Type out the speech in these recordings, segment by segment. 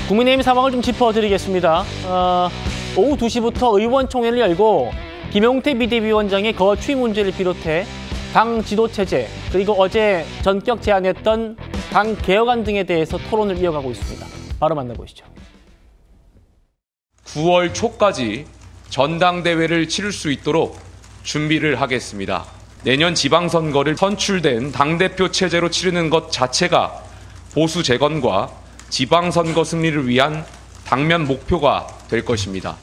국민의힘 상황을 좀 짚어드리겠습니다. 오후 2시부터 의원총회를 열고 김용태 비대위원장의 거취 문제를 비롯해 당 지도체제, 그리고 어제 전격 제안했던 당 개혁안 등에 대해서 토론을 이어가고 있습니다. 바로 만나보시죠. 9월 초까지 전당대회를 치를 수 있도록 준비를 하겠습니다. 내년 지방선거를 선출된 당대표 체제로 치르는 것 자체가 보수 재건과 지방선거 승리를 위한 당면 목표가 될 것입니다.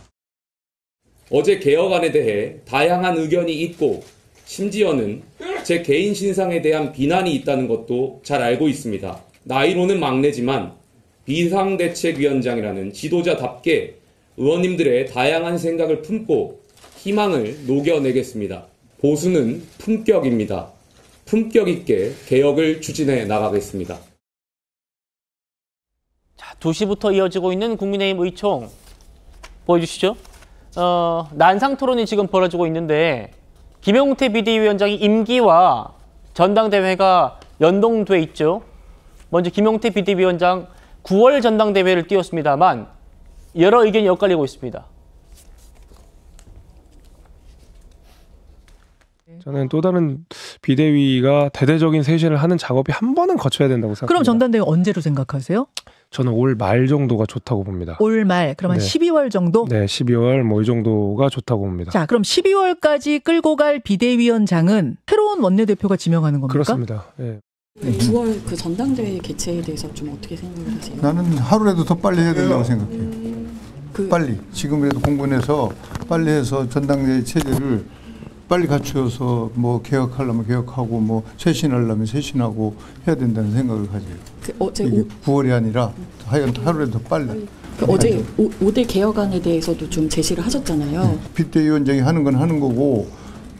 어제 개혁안에 대해 다양한 의견이 있고 심지어는 제 개인 신상에 대한 비난이 있다는 것도 잘 알고 있습니다. 나이로는 막내지만 비상대책위원장이라는 지도자답게 의원님들의 다양한 생각을 품고 희망을 녹여내겠습니다. 보수는 품격입니다. 품격 있게 개혁을 추진해 나가겠습니다. 자, 2시부터 이어지고 있는 국민의힘 의총 보여주시죠. 난상 토론이 지금 벌어지고 있는데 김용태 비대위원장의 임기와 전당대회가 연동돼 있죠. 먼저 김용태 비대위원장 9월 전당대회를 띄웠습니다만 여러 의견이 엇갈리고 있습니다. 저는 또 다른 비대위가 대대적인 쇄신을 하는 작업이 한 번은 거쳐야 된다고 생각합니다. 그럼 전당대회 언제로 생각하세요? 저는 올 말 정도가 좋다고 봅니다. 올 말, 그럼 한 12월 정도? 네, 12월 뭐 이 정도가 좋다고 봅니다. 자, 그럼 12월까지 끌고 갈 비대위원장은 새로운 원내대표가 지명하는 겁니까? 그렇습니다. 예. 9월 그 전당대회 개최에 대해서 좀 어떻게 생각을 하세요? 나는 하루라도 더 빨리 해야 된다고 생각해요. 빨리. 지금이라도 공분해서 빨리 해서 전당대회 체제를 빨리 갖추어서 뭐 개혁하려면 개혁하고 뭐 쇄신하려면 쇄신하고 해야 된다는 생각을 가져요. 이게 9월이 아니라 하여간 하루라도 더 빨리. 어제 5대 개혁안에 대해서도 좀 제시를 하셨잖아요. 비대위원장이 하는 건 하는 거고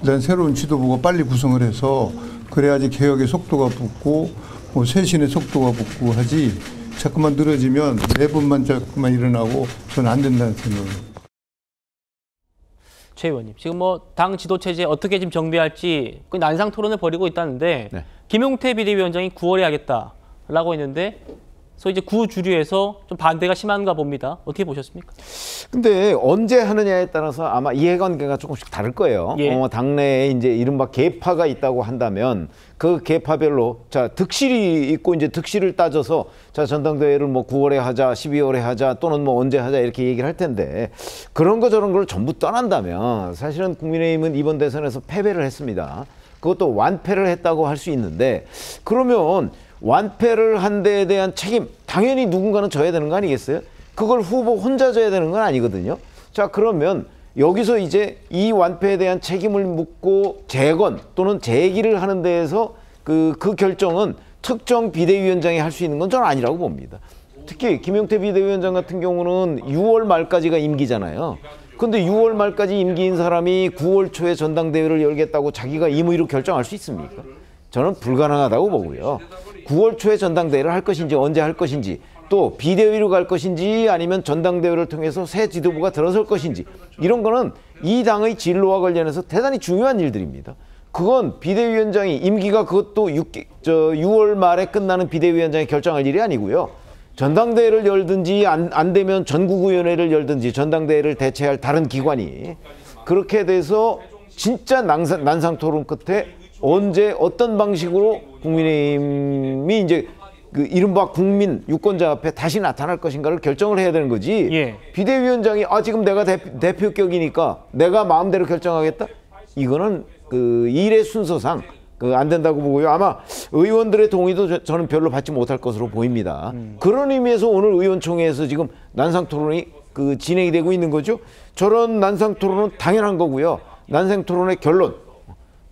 그다음 새로운 지도부가 빨리 구성을 해서 그래야지 개혁의 속도가 붙고 뭐 쇄신의 속도가 붙고 하지 자꾸만 늘어지면 매번만 자꾸만 일어나고 저는 안 된다는 생각을. 최 의원님, 지금 뭐 당 지도 체제 어떻게 지금 정비할지 그 난상 토론을 벌이고 있다는데 김용태 비대위원장이 9월에 하겠다라고 했는데 그래서 이제 구주류에서 좀 반대가 심한가 봅니다. 어떻게 보셨습니까? 근데 언제 하느냐에 따라서 아마 이해관계가 조금씩 다를 거예요. 예. 당내에 이제 이른바 계파가 있다고 한다면 그 계파별로 자 득실이 있고 이제 득실을 따져서 자 전당대회를 뭐 9월에 하자, 12월에 하자 또는 뭐 언제 하자 이렇게 얘기를 할 텐데 그런 거 저런 걸 전부 떠난다면 사실은 국민의힘은 이번 대선에서 패배를 했습니다. 그것도 완패를 했다고 할 수 있는데 그러면 완패를 한 데에 대한 책임 당연히 누군가는 져야 되는 거 아니겠어요? 그걸 후보 혼자 져야 되는 건 아니거든요. 자 그러면 여기서 이제 이 완패에 대한 책임을 묻고 재건 또는 재기를 하는 데에서 그 결정은 특정 비대위원장이 할 수 있는 건 저는 아니라고 봅니다. 특히 김용태 비대위원장 같은 경우는 6월 말까지가 임기잖아요. 근데 6월 말까지 임기인 사람이 9월 초에 전당대회를 열겠다고 자기가 임의로 결정할 수 있습니까? 저는 불가능하다고 보고요. 9월 초에 전당대회를 할 것인지 언제 할 것인지 또 비대위로 갈 것인지 아니면 전당대회를 통해서 새 지도부가 들어설 것인지 이런 거는 이 당의 진로와 관련해서 대단히 중요한 일들입니다. 그건 비대위원장이 임기가 그것도 6월 말에 끝나는 비대위원장이 결정할 일이 아니고요. 전당대회를 열든지 안 되면 전국위원회를 열든지 전당대회를 대체할 다른 기관이 그렇게 돼서 진짜 난상 토론 끝에 언제 어떤 방식으로 국민의힘이 이제 그 이른바 국민 유권자 앞에 다시 나타날 것인가를 결정을 해야 되는 거지. 예. 비대위원장이 지금 내가 대표격이니까 내가 마음대로 결정하겠다. 이거는 그 일의 순서상 안 된다고 보고요. 아마 의원들의 동의도 저는 별로 받지 못할 것으로 보입니다. 그런 의미에서 오늘 의원총회에서 지금 난상 토론이 진행이 되고 있는 거죠. 저런 난상 토론은 당연한 거고요. 난상 토론의 결론.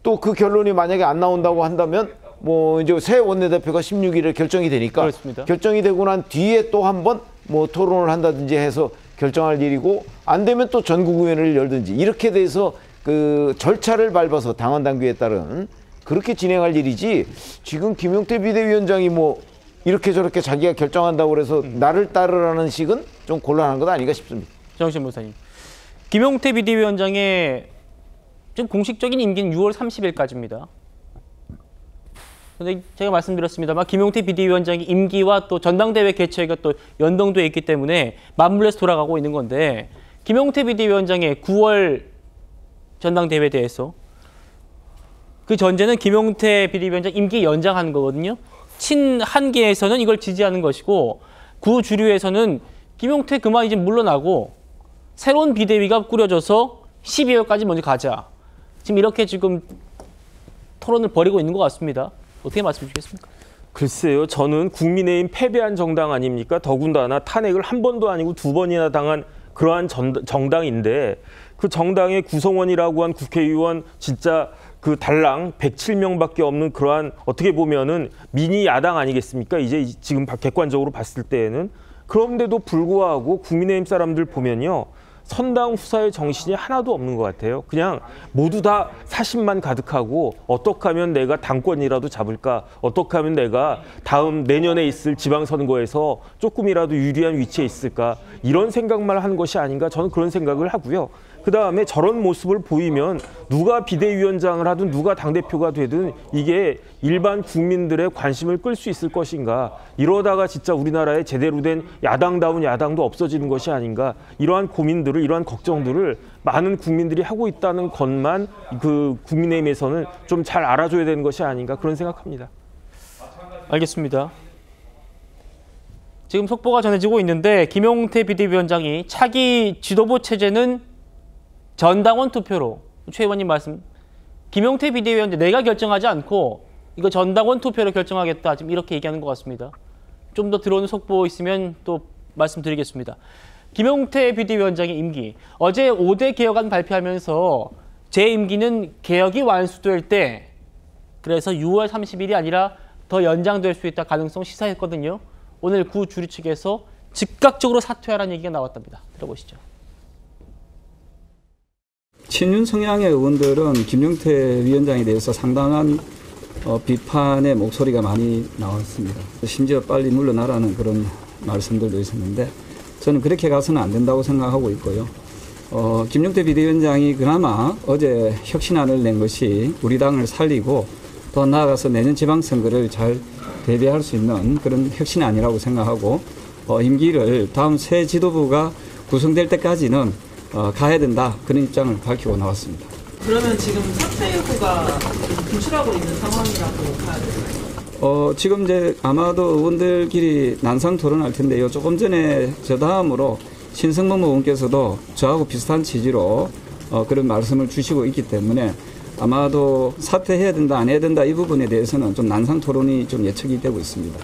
또 그 결론이 만약에 안 나온다고 한다면 뭐 이제 새 원내대표가 16일에 결정이 되니까 그렇습니다. 결정이 되고 난 뒤에 또 한 번 뭐 토론을 한다든지 해서 결정할 일이고 안 되면 또 전국위원회를 열든지 이렇게 돼서 그 절차를 밟아서 당원 당규에 따른 그렇게 진행할 일이지 지금 김용태 비대위원장이 뭐 이렇게 저렇게 자기가 결정한다고 그래서 나를 따르라는 식은 좀 곤란한 것 아닌가 싶습니다. 정신 변호사님, 김용태 비대위원장의 지금 공식적인 임기는 6월 30일까지입니다. 근데 제가 말씀드렸습니다만 김용태 비대위원장이 임기와 또 전당대회 개최가 또 연동돼 있기 때문에 맞물려서 돌아가고 있는 건데 김용태 비대위원장의 9월 전당대회에 대해서 그 전제는 김용태 비대위원장 임기 연장하는 거거든요. 친한계에서는 이걸 지지하는 것이고 구주류에서는 김용태 그만 이제 물러나고 새로운 비대위가 꾸려져서 12월까지 먼저 가자. 지금 이렇게 지금 토론을 벌이고 있는 것 같습니다. 어떻게 말씀 주시겠습니까? 글쎄요. 저는 국민의힘 패배한 정당 아닙니까? 더군다나 탄핵을 한 번도 아니고 두 번이나 당한 그러한 정당인데 그 정당의 구성원이라고 한 국회의원 진짜 그 달랑 107명밖에 없는 그러한 어떻게 보면은 미니 야당 아니겠습니까? 이제 지금 객관적으로 봤을 때에는. 그런데도 불구하고 국민의힘 사람들 보면요. 선당 후사의 정신이 하나도 없는 것 같아요. 그냥 모두 다 사심만 가득하고 어떻게 하면 내가 당권이라도 잡을까? 어떻게 하면 내가 다음 내년에 있을 지방선거에서 조금이라도 유리한 위치에 있을까? 이런 생각만 하는 것이 아닌가? 저는 그런 생각을 하고요. 그다음에 저런 모습을 보이면 누가 비대위원장을 하든 누가 당대표가 되든 이게 일반 국민들의 관심을 끌 수 있을 것인가. 이러다가 진짜 우리나라에 제대로 된 야당다운 야당도 없어지는 것이 아닌가. 이러한 고민들을 이러한 걱정들을 많은 국민들이 하고 있다는 것만 그 국민의힘에서는 좀 잘 알아줘야 되는 것이 아닌가 그런 생각합니다. 알겠습니다. 지금 속보가 전해지고 있는데 김용태 비대위원장이 차기 지도부 체제는 전당원 투표로 최 의원님 말씀 김용태 비대위원장 내가 결정하지 않고 이거 전당원 투표로 결정하겠다 지금 이렇게 얘기하는 것 같습니다. 좀 더 들어오는 속보 있으면 또 말씀드리겠습니다. 김용태 비대위원장의 임기 어제 5대 개혁안 발표하면서 제 임기는 개혁이 완수될 때 그래서 6월 30일이 아니라 더 연장될 수 있다 가능성 시사했거든요. 오늘 구 주류 측에서 즉각적으로 사퇴하라는 얘기가 나왔답니다. 들어보시죠. 친윤 성향의 의원들은 김용태 위원장에 대해서 상당한 비판의 목소리가 많이 나왔습니다. 심지어 빨리 물러나라는 그런 말씀들도 있었는데 저는 그렇게 가서는 안 된다고 생각하고 있고요. 김용태 비대위원장이 그나마 어제 혁신안을 낸 것이 우리 당을 살리고 더 나아가서 내년 지방선거를 잘 대비할 수 있는 그런 혁신안이라고 생각하고 임기를 다음 새 지도부가 구성될 때까지는 가야 된다. 그런 입장을 밝히고 나왔습니다. 그러면 지금 사퇴 여부가 분출하고 있는 상황이라고 봐야 될까요? 지금 이제 아마도 의원들끼리 난상 토론할 텐데요. 조금 전에 저 다음으로 신성범 의원께서도 저하고 비슷한 취지로 그런 말씀을 주시고 있기 때문에 아마도 사퇴해야 된다, 안 해야 된다 이 부분에 대해서는 좀 난상 토론이 좀 예측이 되고 있습니다.